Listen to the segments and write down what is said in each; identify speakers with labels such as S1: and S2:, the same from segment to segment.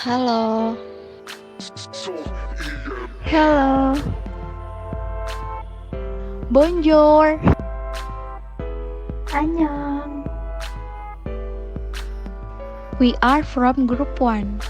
S1: Halo. Hello. Bonjour.
S2: Annyeong.
S1: We are from group 1.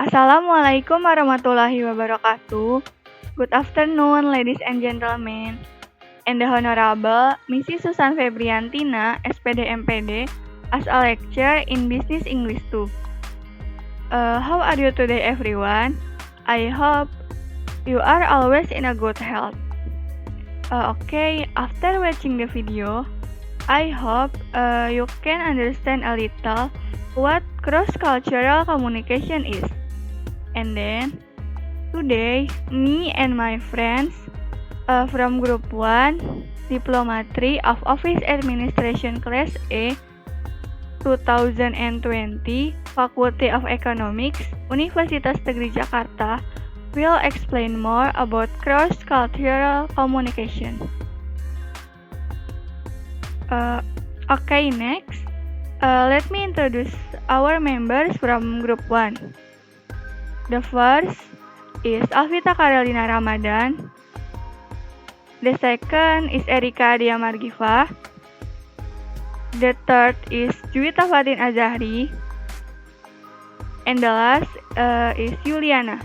S2: Assalamualaikum warahmatullahi wabarakatuh. Good afternoon, ladies and gentlemen. And the Honorable Mrs. Susan Febriantina, SPD MPD, as a lecturer in Business English 2. How are you today, everyone? I hope you are always in a good health. Okay, after watching the video, I hope you can understand a little what cross-cultural communication is. And then, today, me and my friends from Group 1, Diploma 3 of Office Administration Class A, 2020, Faculty of Economics, Universitas Negeri Jakarta, will explain more about cross-cultural communication. Okay, next, let me introduce our members from Group 1. The first is Alvita Carolina Ramadan. The second is Erika Diamargifa. The third is Juwita Fatin Azahri. And the last is Juliana.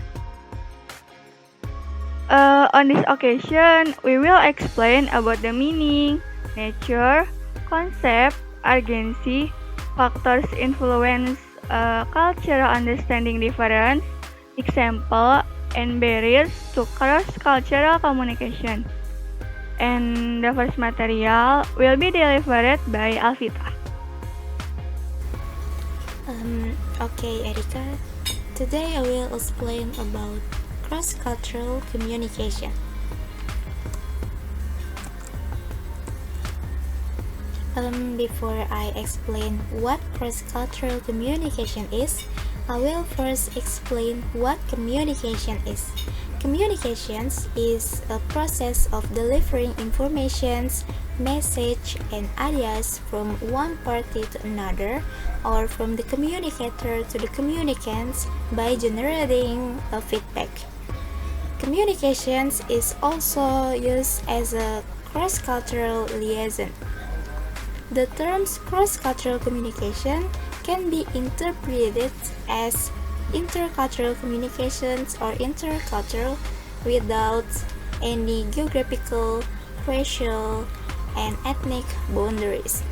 S2: On this occasion, we will explain about the meaning, nature, concept, urgency, factors influence cultural understanding difference, example, and barriers to cross-cultural communication. And the first material will be delivered by Alvita.
S3: Okay, Erika. Today I will explain about cross-cultural communication. Before I explain what cross-cultural communication is, I will first explain what communication is. Communications is a process of delivering informations, message, and ideas from one party to another, or from the communicator to the communicants by generating a feedback. Communications is also used as a cross-cultural liaison. The terms cross-cultural communication can be interpreted as intercultural communications or intercultural without any geographical, racial, and ethnic boundaries.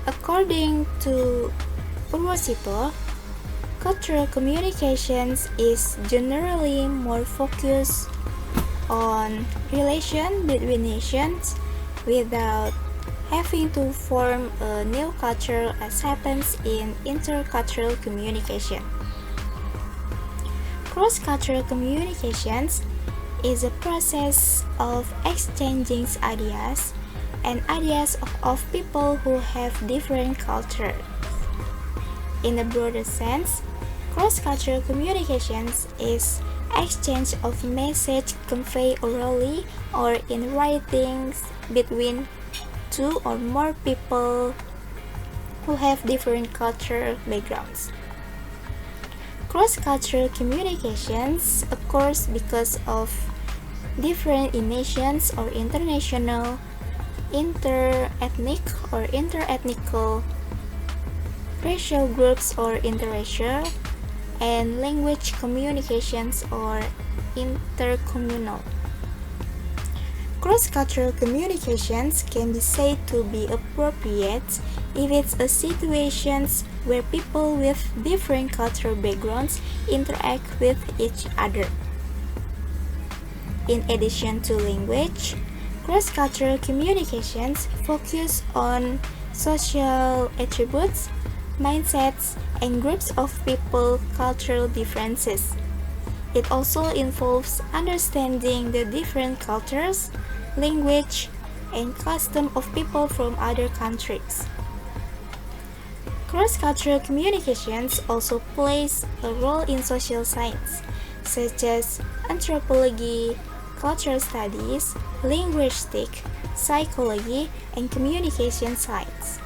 S3: According to Purwosito, cultural communications is generally more focused on relation between nations without having to form a new culture as happens in intercultural communication. Cross-cultural communications is a process of exchanging ideas and ideas of people who have different cultures. In a broader sense, cross-cultural communications is exchange of message conveyed orally or in writings between two or more people who have different cultural backgrounds. Cross-cultural communications occurs because of different nations or international, inter-ethnic or interethnical, racial groups or interracial, and language communications or intercommunal. Cross-cultural communications can be said to be appropriate if it's a situation where people with different cultural backgrounds interact with each other. In addition to language, cross-cultural communications focus on social attributes, mindsets, and groups of people cultural differences. It also involves understanding the different cultures, language, and custom of people from other countries. Cross-cultural communications also plays a role in social science, such as anthropology, cultural studies, linguistics, psychology, and communication science.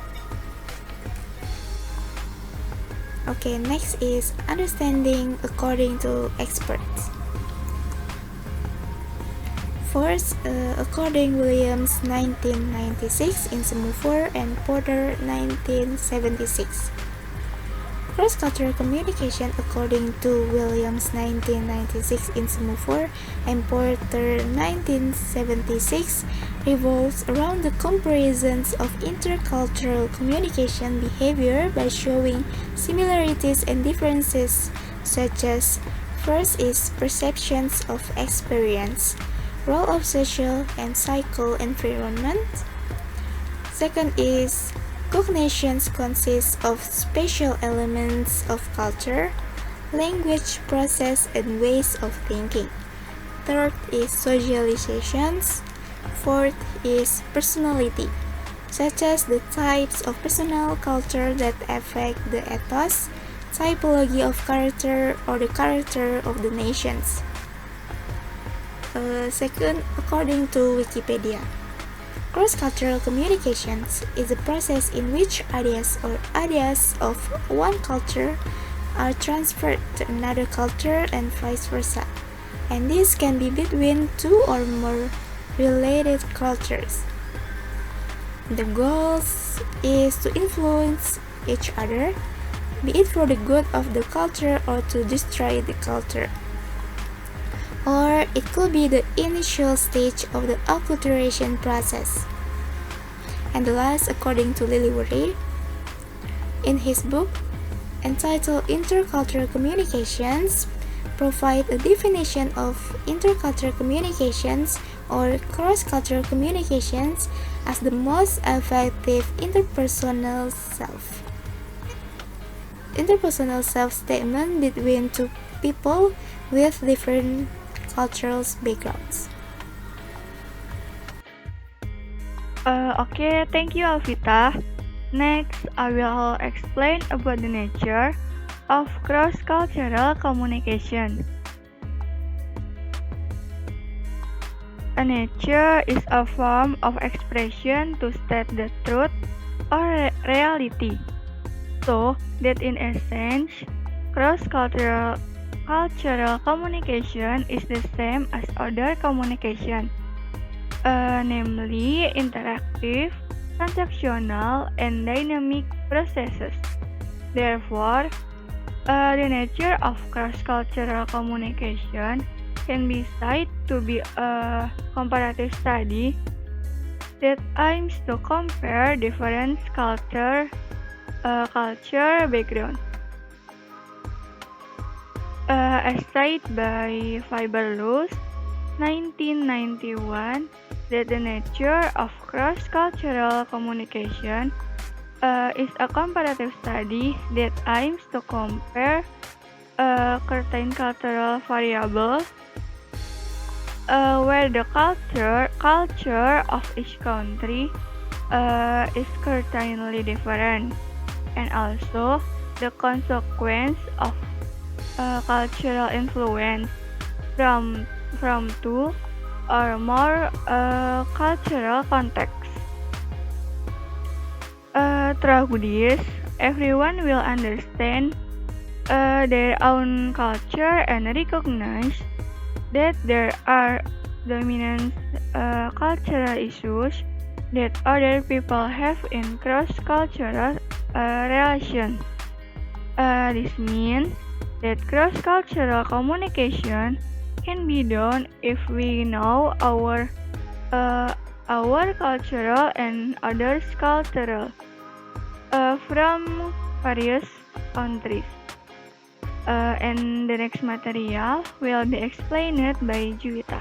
S3: Okay, next is understanding according to experts. First, according Williams 1996 in Semu 4 and Porter 1976. Cross-cultural communication, according to Williams 1996 in Semaphore and Porter 1976, revolves around the comparisons of intercultural communication behavior by showing similarities and differences, such as first is perceptions of experience, role of social and psycho environment. Second is cognitions consists of spatial elements of culture, language, process, and ways of thinking. Third is socializations. Fourth is personality, such as the types of personal culture that affect the ethos, typology of character, or the character of the nations. Second, according to Wikipedia, cross-cultural communications is a process in which ideas or ideas of one culture are transferred to another culture and vice versa, and this can be between two or more related cultures. The goal is to influence each other, be it for the good of the culture or to destroy the culture. Or it could be the initial stage of the acculturation process. And the last, according to Lily Worre, in his book entitled Intercultural Communications, provide a definition of intercultural communications or cross-cultural communications as the most effective interpersonal self-statement between two people with different cultural backgrounds.
S2: Okay, thank you Alvita. Next, I will explain about the nature of cross-cultural communication. A nature is a form of expression to state the truth or reality. So that in essence, cross-cultural communication is the same as other communication, namely interactive, transactional, and dynamic processes. Therefore, the nature of cross-cultural communication can be cited to be a comparative study that aims to compare different culture backgrounds. As cited by Faber-Luce, 1991, that the nature of cross-cultural communication is a comparative study that aims to compare certain cultural variables where the culture of each country is certainly different, and also the consequence of cultural influence from two or more cultural contexts. Through this, everyone will understand their own culture and recognize that there are dominant cultural issues that other people have in cross-cultural relations. This means that cross-cultural communication can be done if we know our cultural and others' cultural from various countries. And the next material will be explained by Juwita.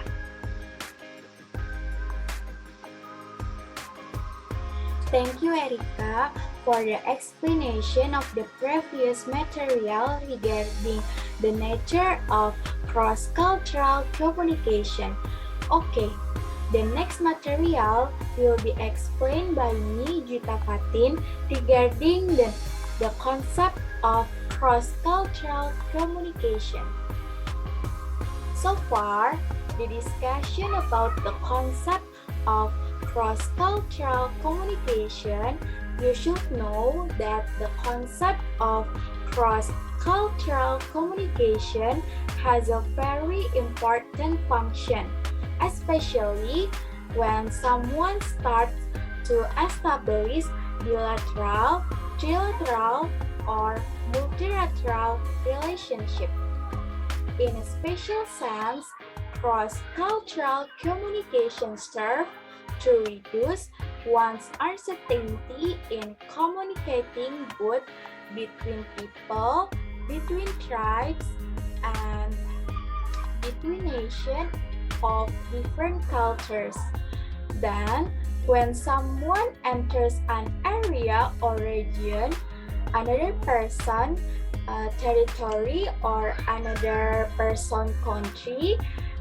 S4: Thank you, Erika, for the explanation of the previous material regarding the nature of cross-cultural communication. Okay, the next material will be explained by me, Juwita Fatin, regarding the concept of cross-cultural communication. So far, the discussion about the concept of cross-cultural communication, you should know that the concept of cross-cultural communication has a very important function, especially when someone starts to establish bilateral, trilateral, or multilateral relationship. In a special sense, cross-cultural communication serves to reduce one's uncertainty in communicating both between people, between tribes, and between nations of different cultures. Then, when someone enters an area or region, another person territory or another person country,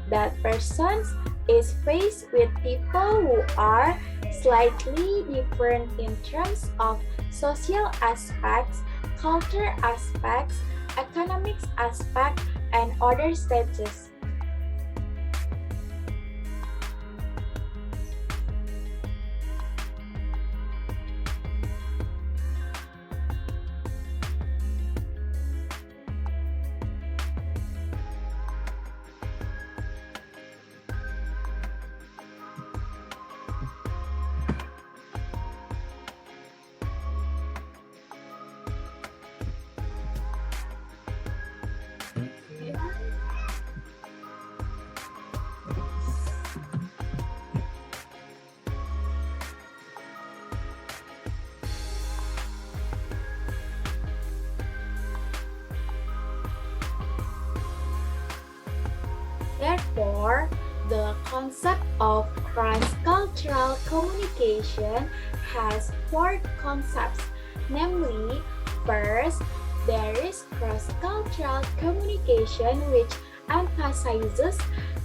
S4: that person is faced with people who are slightly different in terms of social aspects, culture aspects, economics aspects, and other status. Therefore, the concept of cross-cultural communication has four concepts, namely, first, there is cross-cultural communication which emphasizes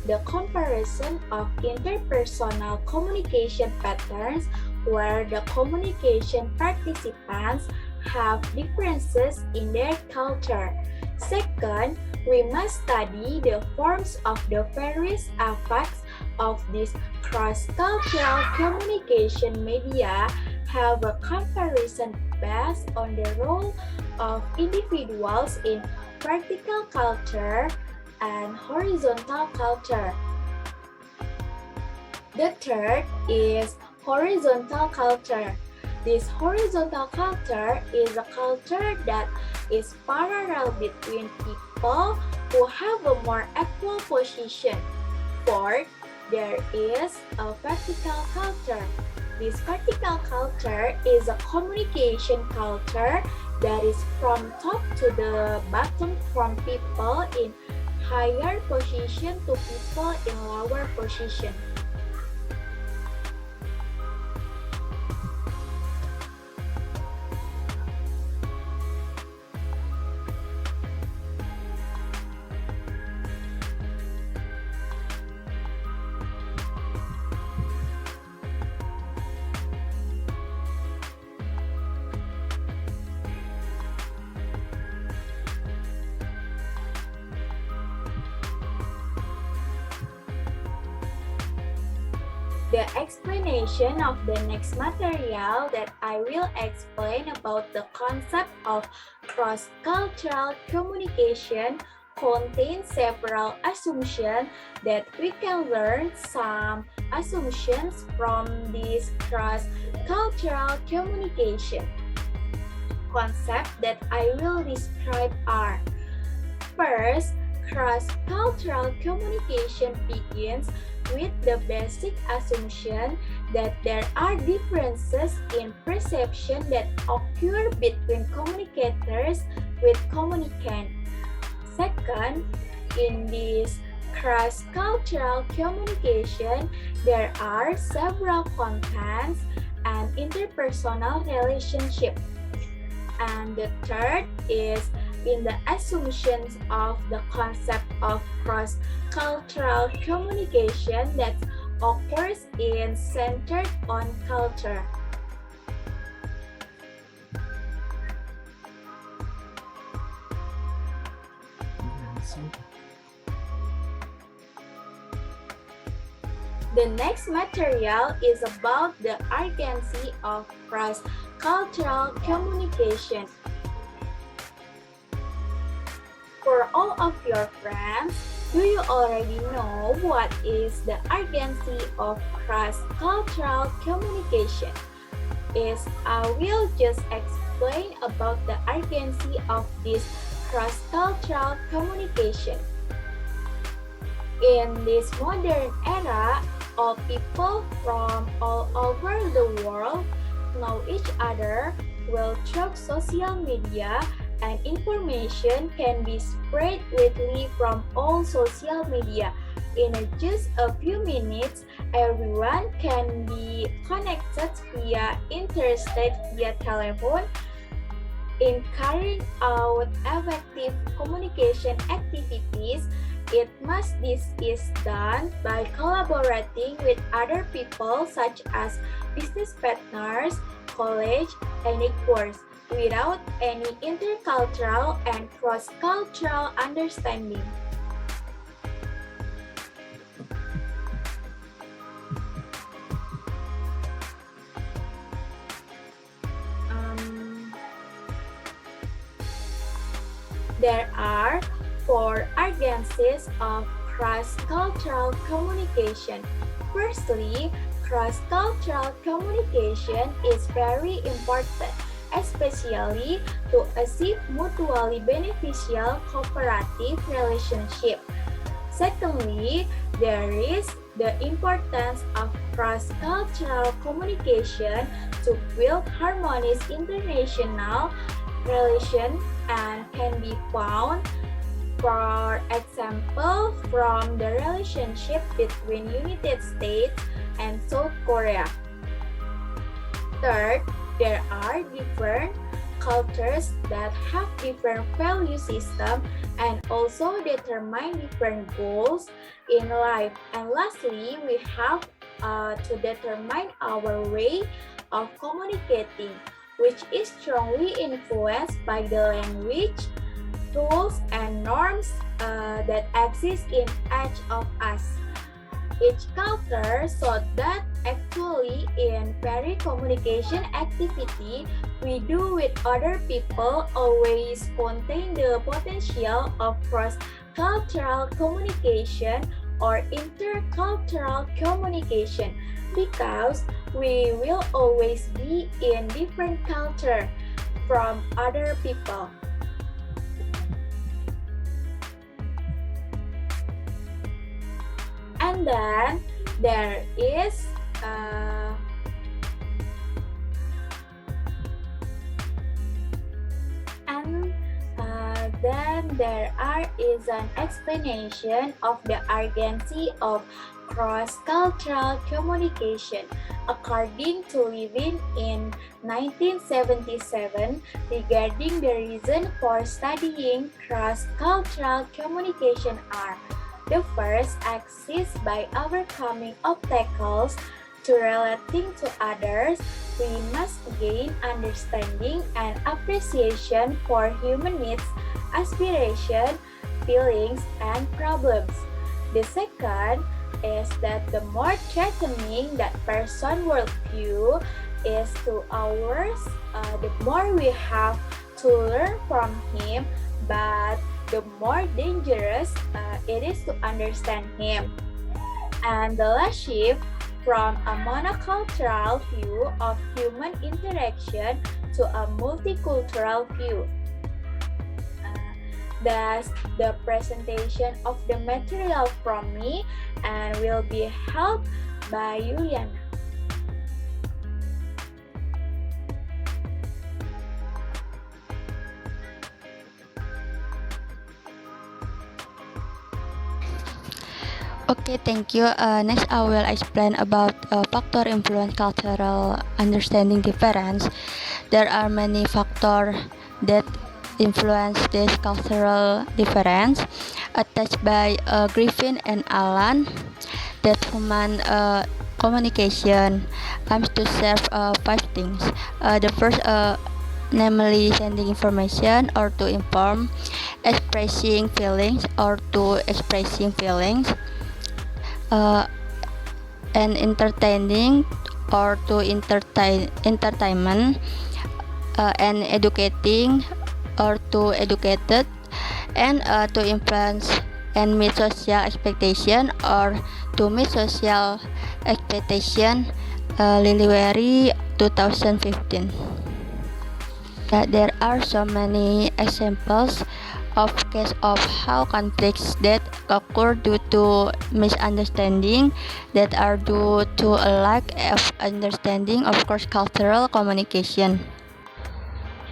S4: the comparison of interpersonal communication patterns where the communication participants have differences in their culture. Second, we must study the forms of the various aspects of this cross-cultural communication media, have a comparison based on the role of individuals in vertical culture and horizontal culture. The third is horizontal culture. This horizontal culture is a culture that is parallel between people who have a more equal position. Fourth, there is a vertical culture. This vertical culture is a communication culture that is from top to the bottom, from people in higher position to people in lower position. The explanation of the next material that I will explain about the concept of cross-cultural communication contains several assumptions that we can learn some assumptions from this cross-cultural communication. Concepts that I will describe are: first, cross-cultural communication begins with the basic assumption that there are differences in perception that occur between communicators with communicants. Second, in this cross-cultural communication, there are several contents and interpersonal relationships. And the third is in the assumptions of the concept of cross-cultural communication that occurs in centered on culture. The next material is about the urgency of cross-cultural communication. For all of your friends, do you already know what is the urgency of cross-cultural communication? I will just explain explain about the urgency of this cross-cultural communication. In this modern era, all people from all over the world know each other well through social media, and information can be spread quickly from all social media. In just a few minutes, everyone can be connected via internet, via telephone. In carrying out effective communication activities, this is done by collaborating with other people such as business partners, college, and networks without any intercultural and cross-cultural understanding. There are 4 urgencies of cross-cultural communication. Firstly, cross-cultural communication is very important, especially to achieve mutually beneficial cooperative relationship. Secondly, there is the importance of cross-cultural communication to build harmonious international relations and can be found, for example, from the relationship between United States and South Korea. Third, there are different cultures that have different value systems and also determine different goals in life. And lastly, we have to determine our way of communicating, which is strongly influenced by the language, rules, and norms that exist in each of us. Each culture so that actually in very communication activity we do with other people always contain the potential of cross-cultural communication or intercultural communication, because we will always be in different culture from other people. And then there is an explanation of the urgency of cross-cultural communication. According to Levin in 1977, regarding the reason for studying cross-cultural communication are: the first exists by overcoming obstacles to relating to others. We must gain understanding and appreciation for human needs, aspirations, feelings, and problems. The second is that the more threatening that person worldview is to ours, the more we have to learn from him, but the more dangerous it is to understand him. And the last shift from a monocultural view of human interaction to a multicultural view. That's the presentation of the material from me and will be held by Juliana.
S1: Okay, thank you. Next, I will explain about factor influence cultural understanding difference. There are many factors that influence this cultural difference attached by Griffin and Allan. That human communication aims to serve 5 things. The first, namely sending information or to inform, expressing feelings or to expressing feelings, and entertaining or to entertainment, and educating or to educated, and to influence and meet social expectation or to meet social expectation. Liliweri 2015. There are so many examples of cases of how conflicts that occur due to misunderstanding that are due to a lack of understanding of cross-cultural communication.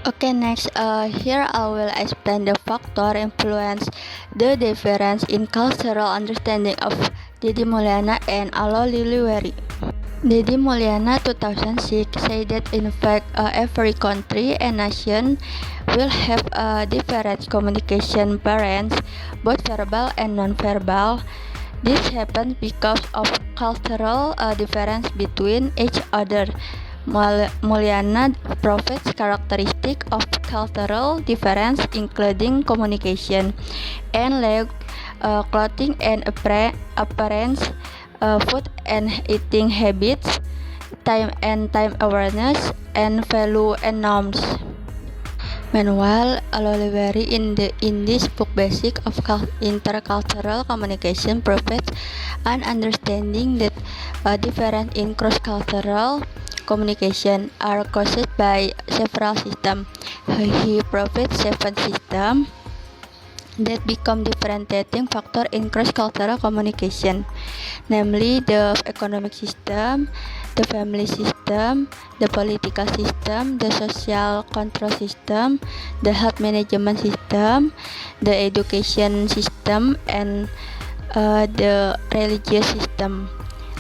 S1: Okay, next, here I will explain the factor influence the difference in cultural understanding of Deddy Mulyana and Alo Liliweri. Deddy Mulyana 2006 said that in fact every country and nation will have different communication parents, both verbal and non-verbal. This happens because of cultural difference between each other. Mulyana provides characteristics of cultural difference including communication and clothing and appearance, food and eating habits, time awareness, and value and norms. Meanwhile, Alo Liliweri in this book Basic of Intercultural Communication provides an understanding that difference in cross-cultural communication are caused by several systems. He provides 7 systems that become differentiating factor in cross-cultural communication, namely the economic system, the family system, the political system, the social control system, the health management system, the education system, and the religious system.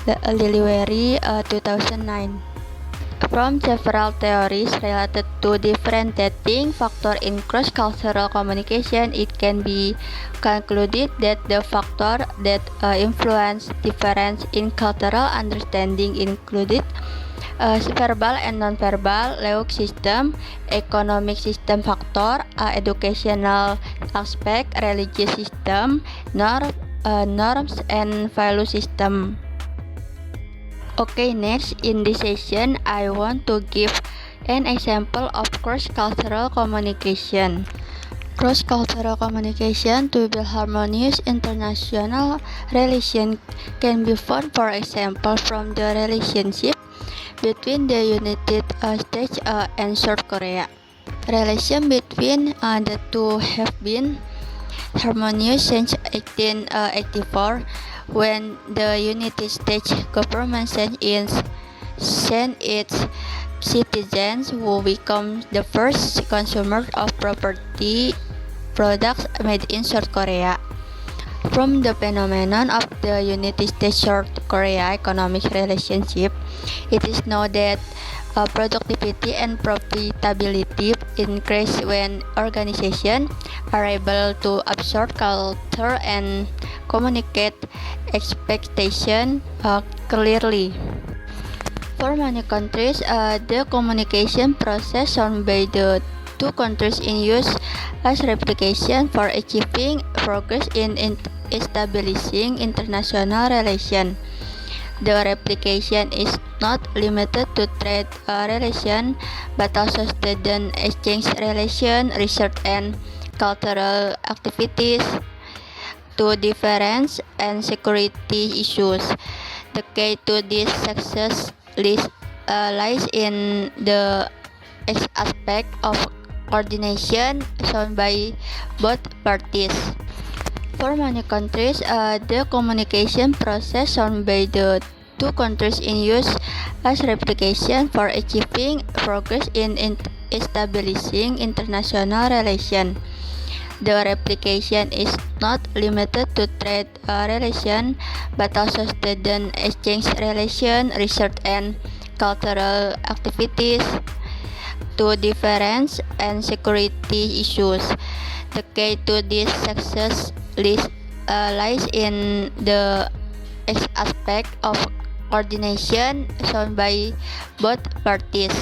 S1: Liliweri 2009. From several theories related to differentiating factor in cross-cultural communication, it can be concluded that the factor that influence difference in cultural understanding included verbal and non-verbal, leuc system, economic system factor, educational aspect, religious system, norms, and value system. Okay, next, in this session, I want to give an example of cross-cultural communication. Cross-cultural communication to build harmonious international relations can be found, for example, from the relationship between the United States and South Korea. Relations between the two have been harmonious since 1884. When the United States government sent its citizens who become the first consumers of property products made in South Korea. From the phenomenon of the United States-South Korea economic relationship, it is known that productivity and profitability increase when organizations are able to absorb culture and communicate expectations clearly. For many countries, the communication process shown by the two countries in use as replication for achieving progress in establishing international relations. The replication is not limited to trade relations, but also student exchange relations, research and cultural activities, to defense and security issues. The key to this success lies in the aspect of coordination shown by both parties. For many countries, the communication process shown by the two countries in use as replication for achieving progress in establishing international relations. The replication is not limited to trade relations, but also student exchange relations, research and cultural activities, to defense and security issues. The key to this success lies in the aspect of coordination shown by both parties.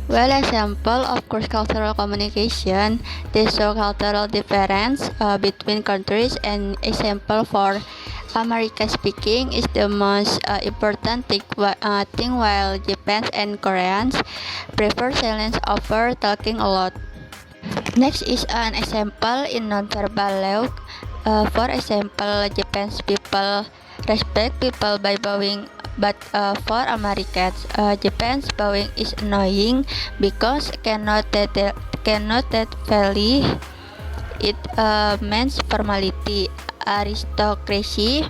S1: Well, example of cross-cultural communication, they show cultural difference between countries, and example for American speaking is the most important thing while Japanese and Koreans prefer silence over talking a lot. Next is an example in non-verbal leuc. For example, Japanese people respect people by bowing But for Americans, Japan's bowing is annoying because cannot that value it means formality, aristocracy,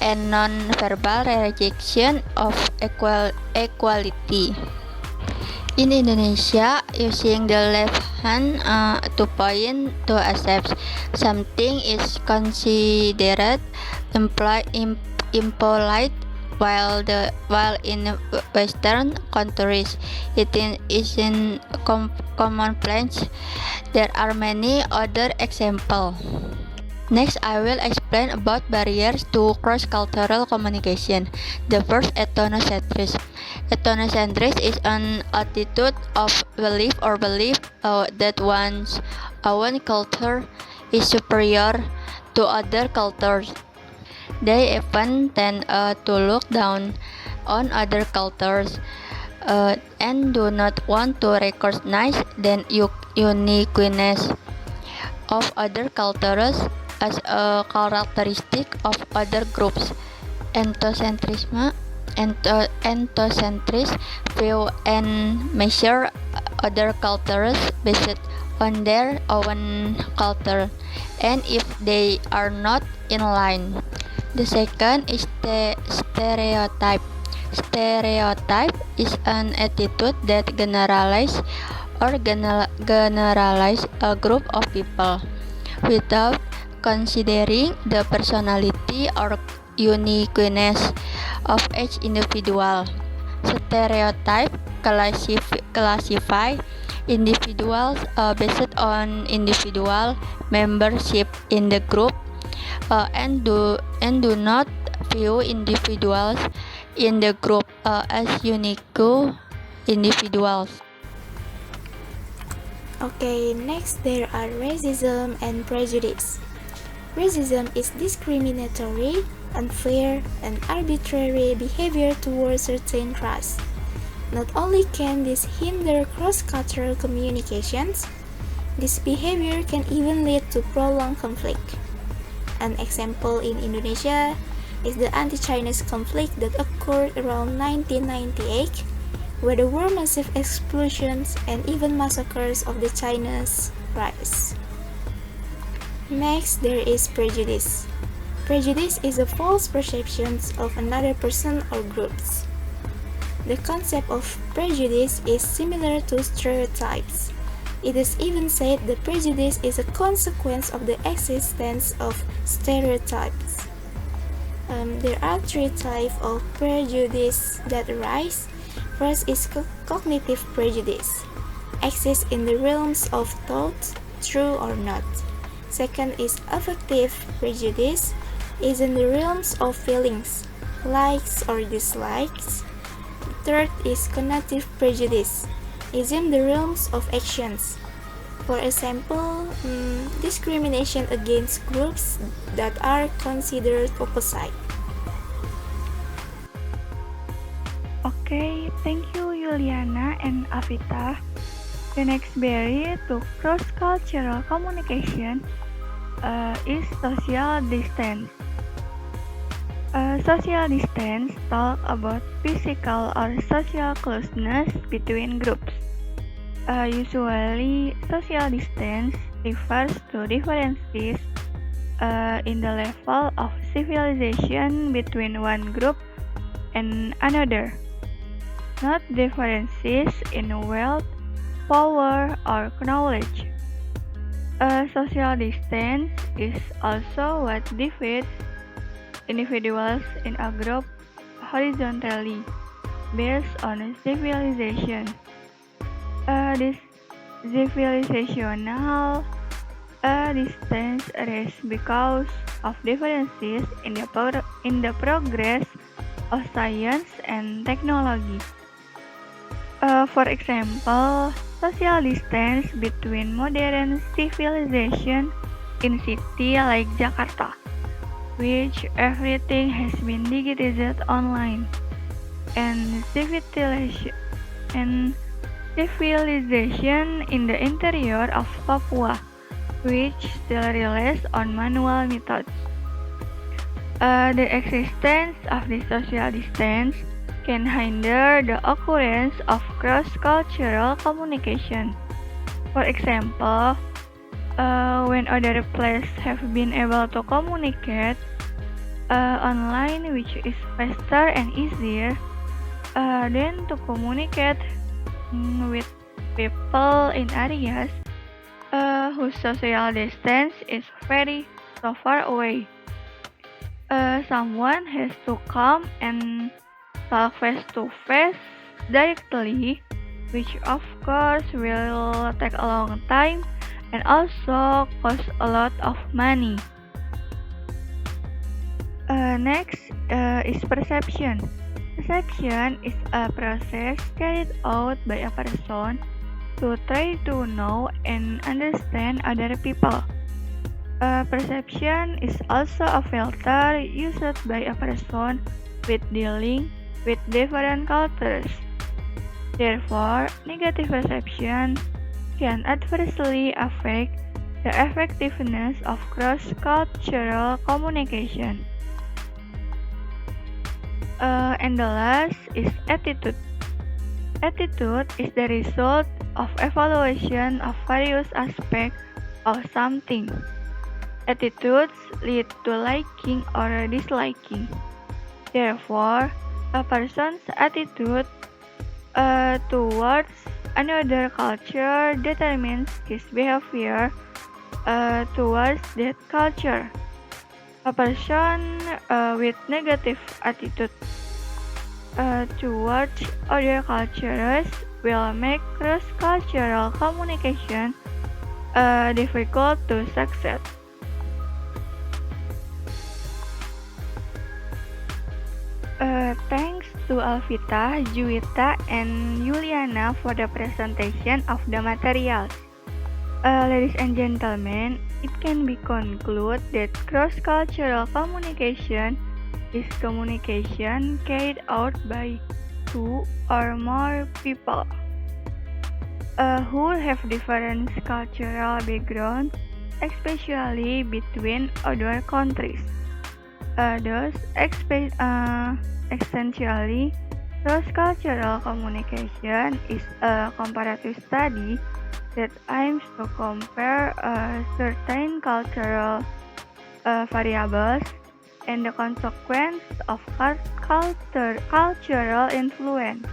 S1: and non-verbal rejection of equality. In Indonesia, using the left hand to point to accept something is considered impolite, while in Western countries it is in commonplace. There are many other examples. Next, I will explain about barriers to cross-cultural communication. The first, ethnocentrism. Ethnocentrism is an attitude of belief that one's own culture is superior to other cultures. They even tend to look down on other cultures and do not want to recognize the uniqueness of other cultures as a characteristic of other groups. Ethnocentrism view and measure other cultures based on their own culture, and if they are not in line. The second is the stereotype. Stereotype is an attitude that generalize a group of people without considering the personality or uniqueness of each individual. Stereotype classify individuals based on individual membership in the group and do not view individuals in the group as unique individuals.
S3: Okay, next there are racism and prejudice. Racism is discriminatory, unfair, and arbitrary behavior towards certain race. Not only can this hinder cross-cultural communications, this behavior can even lead to prolonged conflict. An example in Indonesia is the anti-Chinese conflict that occurred around 1998, where there were massive explosions and even massacres of the Chinese race. Next, there is prejudice. Prejudice is a false perception of another person or groups. The concept of prejudice is similar to stereotypes. It is even said that prejudice is a consequence of the existence of stereotypes. There are three types of prejudice that arise. First is cognitive prejudice, exists in the realms of thought, true or not. Second is affective prejudice, is in the realms of feelings, likes or dislikes. Third is cognitive prejudice, is in the realms of actions. For example, discrimination against groups that are considered opposite.
S2: Okay, thank you Yuliana and Avita. The next barrier to cross-cultural communication is social distance. Social distance talk about physical or social closeness between groups. Usually, social distance refers to differences in the level of civilization between one group and another, not differences in wealth, power, or knowledge. Social distance is also what divides individuals in a group horizontally based on civilization. This civilizational distance arises because of differences in the progress of science and technology. For example, social distance between modern civilization in city like Jakarta, which everything has been digitized online, and civilization in the interior of Papua, which still relies on manual methods. The existence of this social distance can hinder the occurrence of cross-cultural communication. For example, when other players have been able to communicate online, which is faster and easier than to communicate with people in areas whose social distance is very so far away. Someone has to come and talk face to face directly, which of course will take a long time and also cost a lot of money. Next is perception. Perception is a process carried out by a person to try to know and understand other people. Perception is also a filter used by a person with dealing with different cultures. Therefore, negative perception can adversely affect the effectiveness of cross-cultural communication. And the last is attitude. Attitude is the result of evaluation of various aspects of something. Attitudes lead to liking or disliking. Therefore, a person's attitude towards another culture determines his behavior towards that culture. A person with negative attitude towards other cultures will make cross-cultural communication difficult to succeed. Thanks to Alvita, Juwita, and Juliana for the presentation of the materials. Ladies and gentlemen, it can be concluded that cross-cultural communication is communication carried out by two or more people who have different cultural backgrounds, especially between other countries. Thus, essentially, cross-cultural communication is a comparative study that aims to compare certain cultural variables and the consequence of cultural influence.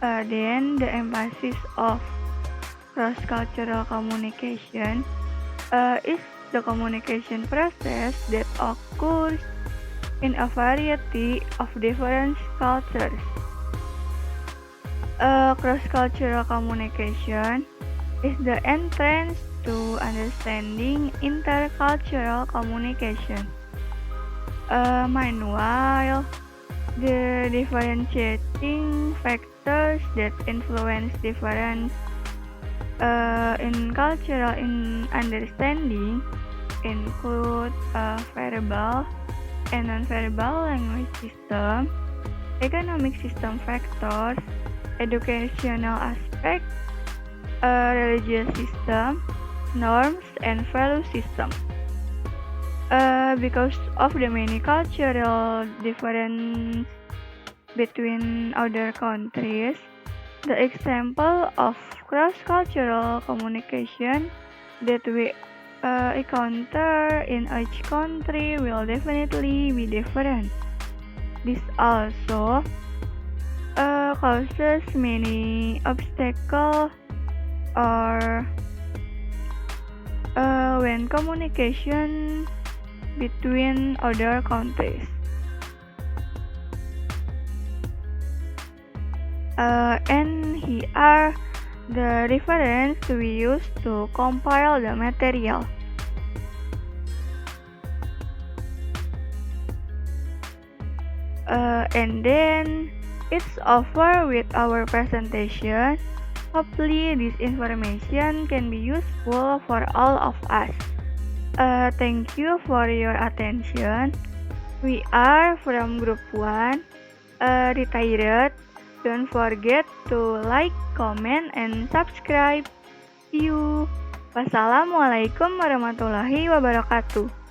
S2: Then, the emphasis of cross-cultural communication is the communication process that occurs in a variety of different cultures. Cross-cultural communication is the entrance to understanding intercultural communication. Meanwhile, the differentiating factors that influence difference in cultural understanding include verbal and non-verbal language system, economic system factors, educational aspects, religious system, norms, and value system. Because of the many cultural differences between other countries, the example of cross-cultural communication that we encounter in each country will definitely be different. This also causes many obstacles or when communication between other countries. And here are the reference we use to compile the material. And then it's over with our presentation. Hopefully this information can be useful for all of us. Thank you for your attention. We are from Group 1, retired. Don't forget to like, comment, and subscribe. See you. Wassalamualaikum warahmatullahi wabarakatuh.